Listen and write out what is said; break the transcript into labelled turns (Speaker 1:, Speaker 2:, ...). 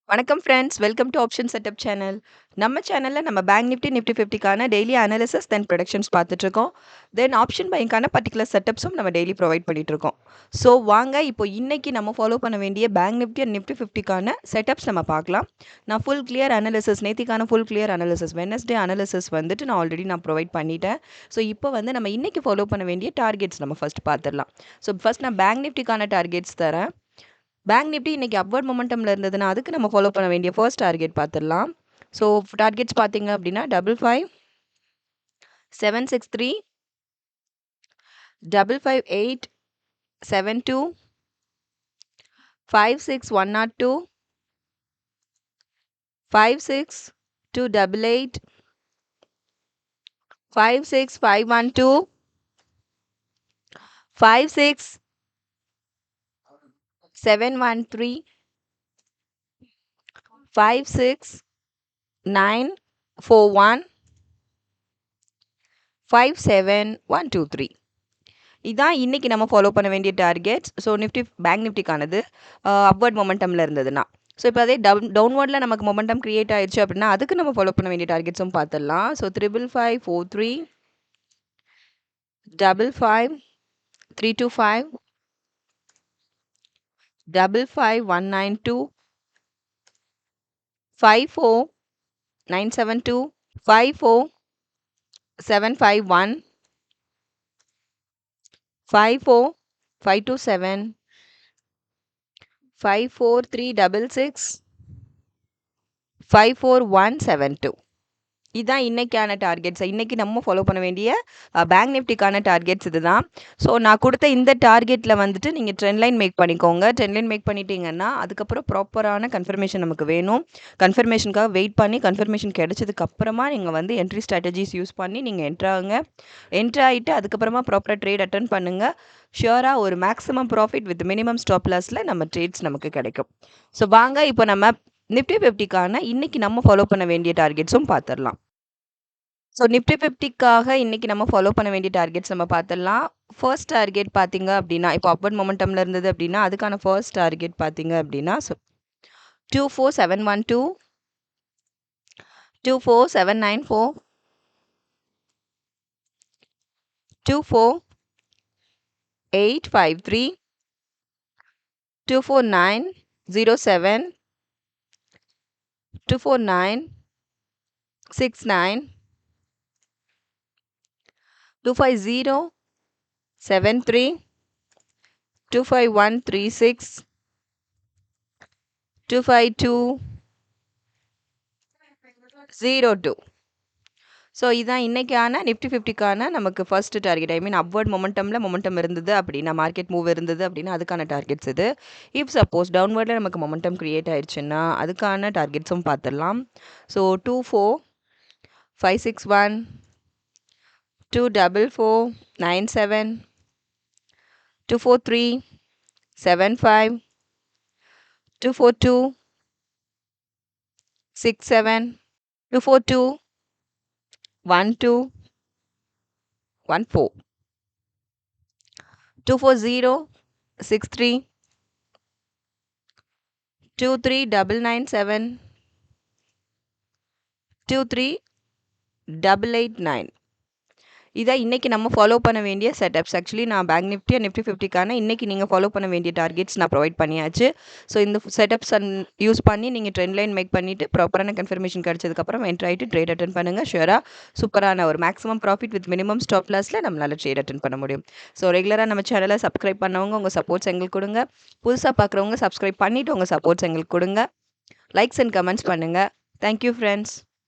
Speaker 1: வணக்கம் friends. Welcome to option setup channel. நம்ம சேனல்ல நம்ம பேங்க் நிஃப்டி, நிஃப்டி 50க்கான டெய்லி அனாலிசிஸ் தென் ப்ரொடக்ஷன்ஸ் பார்த்துட்ருக்கோம். தென் ஆப்ஷன் பையிங்கான பர்டிகுலர் செட்டப்ஸும் நம்ம டெய்லி ப்ரொவைட் பண்ணிட்டுருக்கோம். ஸோ வாங்க இப்போ இன்னைக்கு நம்ம ஃபாலோ பண்ண வேண்டிய பேங்க் நிஃப்டி அண்ட் நிஃப்டி 50க்கான செட்டப்ஸ் நம்ம பார்க்கலாம். நான் ஃபுல் கிளியர் அனாலிசிஸ் நேத்திக்கான full clear analysis Wednesday analysis வந்துட்டு நான் ஆல்ரெடி ப்ரொவைட் பண்ணிட்டேன். ஸோ இப்போ வந்து நம்ம இன்னைக்கு ஃபாலோ பண்ண வேண்டிய டார்கெட்ஸ் நம்ம ஃபர்ஸ்ட் பார்த்துடலாம். ஸோ ஃபர்ஸ்ட் நான் பேங்க் நிஃப்டிக்கான டார்கெட்ஸ் தரேன். பேங்க் நிஃப்டி இன்னைக்கு அப்வர்ட் மொமெண்டம்ல இருந்ததுன்னா அதுக்கு நம்ம ஃபாலோ பண்ண வேண்டிய ஃபர்ஸ்ட் டார்கெட் பார்த்துடலாம். ஸோ டார்கெட்ஸ் பார்த்தீங்க அப்படின்னா 55 763 558 72 56102 56288 56512 56713 56941 57123 இதான் இன்னைக்கு நம்ம ஃபாலோ பண்ண வேண்டிய டார்கெட்ஸ். ஸோ நிஃப்டி பேங்க் நிஃப்டிக்கானது அப்வர்ட் மொமெண்டமில் இருந்ததுன்னா. ஸோ இப்போ அதே டவுன்வர்டில் நமக்கு மொமெண்டம் கிரியேட் ஆயிடுச்சு அப்படின்னா அதுக்கு நம்ம ஃபாலோ பண்ண வேண்டிய டார்கெட்ஸும் பார்த்துடலாம். ஸோ 55543 55 325 55192 54972 54751 54527 54366 54172 இதுதான் இன்னைக்கான டார்கெட்ஸ். இன்னைக்கு நம்ம ஃபாலோ பண்ண வேண்டிய பேங்க் நிஃப்டிக்கான டார்கெட்ஸ் இதுதான். ஸோ நான் கொடுத்த இந்த டார்கெட்டில் வந்துட்டு நீங்கள் ட்ரெண்ட் லைன் மேக் பண்ணிக்கோங்க. ட்ரெண்ட் லைன் மேக் பண்ணிட்டீங்கன்னா அதுக்கப்புறம் ப்ராப்பரான கன்ஃபர்மேஷன் நமக்கு வேணும். கன்ஃபர்மேஷனுக்காக வெயிட் பண்ணி கன்ஃபர்மேஷன் கிடைச்சதுக்கப்புறமா நீங்கள் வந்து என்ட்ரி ஸ்ட்ராட்டஜிஸ் யூஸ் பண்ணி நீங்கள் என்ட்ரு ஆகிட்டு அதுக்கப்புறமா ப்ராப்பராக ட்ரேட் அட்டன் பண்ணுங்கள். ஷியோராக ஒரு maximum profit with minimum stop லாஸில் நம்ம ட்ரேட்ஸ் நமக்கு கிடைக்கும். ஸோ வாங்க இப்போ நம்ம நிஃப்டி 50க்கான இன்னைக்கு நம்ம ஃபாலோ பண்ண வேண்டிய டார்கெட்ஸும் பார்த்துடலாம். ஸோ நிஃப்டி 50க்காக இன்னைக்கு நம்ம ஃபாலோ பண்ண வேண்டிய டார்கெட்ஸ் நம்ம பார்த்துடலாம். ஃபர்ஸ்ட் டார்கெட் பார்த்தீங்க அப்படின்னா இப்போ அப்வர்ட் மொமெண்டமில் இருந்தது அப்படின்னா அதுக்கான ஃபர்ஸ்ட் டார்கெட் பார்த்தீங்க அப்படின்னா 24712 24794 24853 24907 24969 25073 25136 25202. ஸோ இதுதான் இன்னைக்கான நிஃப்டி 50க்கான நமக்கு ஃபர்ஸ்ட் டார்கெட். ஐ மீன் அப்வர்ட் மொமெண்டம் இருந்தது அப்படின்னா மார்க்கெட் மூவ் இருந்தது அப்படின்னா அதுக்கான டார்கெட்ஸ் இது. இஃப் சப்போஸ் டவுன்வர்டில் நமக்கு மொமெண்டம் கிரியேட் ஆயிடுச்சுன்னா அதுக்கான டார்கெட்ஸும் பார்த்துடலாம். ஸோ 24561 24497 24375 24267 2421214 24063 23997 23889 இதான் இன்னைக்கு நம்ம ஃபாலோ பண்ண வேண்டிய செட்டப்ஸ். ஆக்சுவலி நான் பேங்க் நிஃப்டி அண்ட் நிஃப்டி 50க்கான இன்னைக்கு நீங்கள் ஃபாலோ பண்ண வேண்டிய டார்கெட்ஸ் நான் ப்ரொவைட் பண்ணியாச்சு. ஸோ இந்த செட்டப்ஸ் யூஸ் பண்ணி நீங்கள் ட்ரெண்ட் லைன் மேக் பண்ணிவிட்டு ப்ராப்பரான கன்ஃபர்மேஷன் கிடைச்சதுக்கப்புறம் என்ட்ரு ஆகிட்டு ட்ரேட் அட்டன் பண்ணுங்கள். ஷுவராக சூப்பரான ஒரு maximum profit with minimum stop லாஸில் நம்மளால் ட்ரேட் அட்டன் பண்ண முடியும். ஸோ ரெகுலராக நம்ம சேனலை சப்ஸ்கிரைப் பண்ணவங்க உங்கள் சப்போர்ட்ஸ் எங்களுக்கு கொடுங்க. புதுசாக பார்க்குறவங்க சப்ஸ்கிரைப் பண்ணிவிட்டு உங்கள் சப்போர்ட்ஸ் எங்களுக்கு கொடுங்க. லைக்ஸ் அண்ட் கமெண்ட்ஸ் பண்ணுங்கள். Thank you friends.